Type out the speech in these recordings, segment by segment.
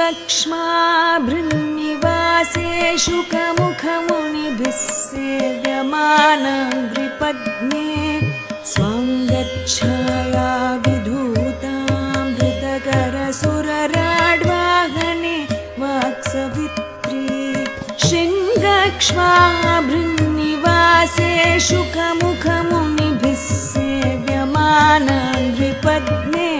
शृङ्गक्ष्माभृन्निवासे शुकमुखमुनिभिः सेव्यमानाङ्घ्रिपद्मे स्वाङ्गच्छाया विधूतामृतकरसुरराड्वाहने वाक्सवित्री शृङ्गक्ष्माभृन्निवासे शुकमुखमुनिभिः सेव्यमानाङ्घ्रिपद्मे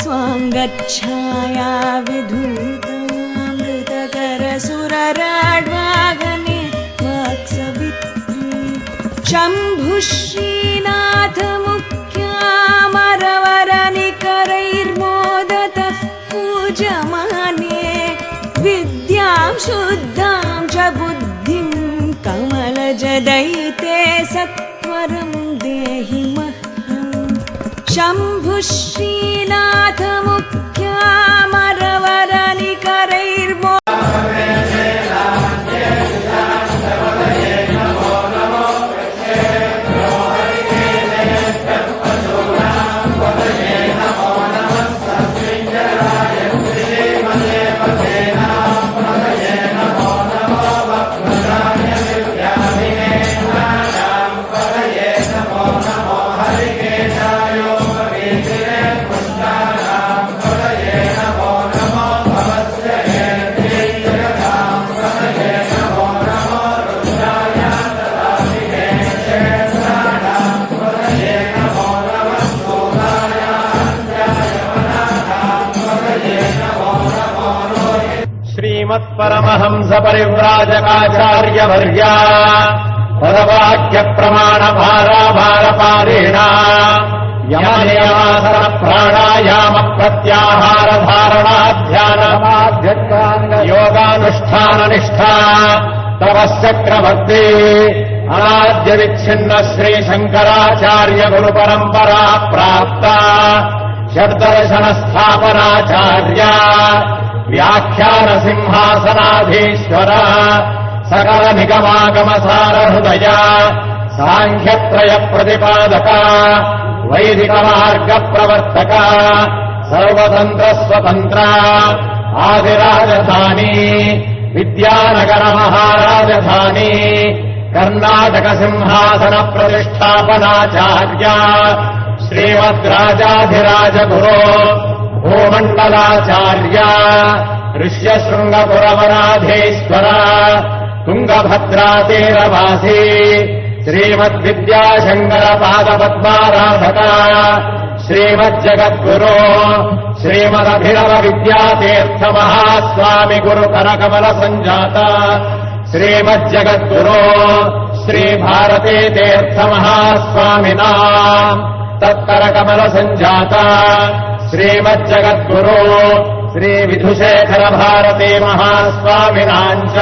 स्वाङ्गच्छाया विधूतामृतकरसुरराड्वाहने वाक्सवित्री शम्भुश्रीनाथमुख्यामरवरनिकरैर्मोदतः पूजमाने विद्यां शुद्धां च बुद्धिं कमलजदयिते सत्वरं देहि मह्यम् शम्भुश्रीनाथमुख्यामरवरनिकरैर्मोदतः परमहंस परिव्राजकाचार्यवर्या पदवाक्य प्रमाण भाराभारपारेणा यमनियमासन प्राणायाम प्रत्याहार धारणा ध्यान योगानुष्ठान निष्ठा तपश्चक्रवर्ती अनाद्य विच्छिन्न श्री शंकराचार्य गुरु परंपरा प्राप्ता षड्दर्शन स्थापनाचार्य व्याख्यान सिंहासनाधीश्वर सकल निगमागम सार हृदय सांख्यत्रय प्रतिपादक वैदिक मार्ग प्रवर्तक सर्वतंत्र स्वतंत्र आदिराजधानी विद्यानगर महाराजधानी कर्नाटक सिंहासन प्रतिष्ठापनाचार्य श्रीमद्राजाधिराज गुरो भूमण्डलाचार्य ऋष्यशृङ्गपुरवराधीश्वर तुङ्गभद्रातीरवासी श्रीमद्विद्याशङ्कर पादपद्माराधक श्रीमज्जगद्गुरो श्रीमदभिनव विद्यातीर्थ महास्वामि गुरु करकमल सञ्जात श्रीमज्जगद्गुरो श्रीभारती तीर्थ महास्वामिना तत्करकमल सञ्जात श्रीमज्जगद्गुरो श्रीविधुशेखर भारती महास्वामिनाञ्च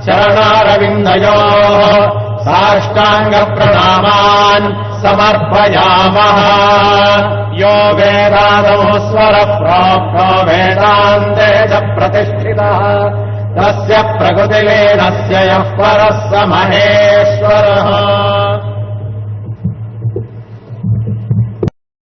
शरणारविन्दयोः साष्टाङ्गप्रणामान् समर्पयामः। यो वेदादौ स्वरप्रोक्तो वेदान्ते च प्रतिष्ठितः तस्य प्रकृतिलीनस्य यः परः स महेश्वरः।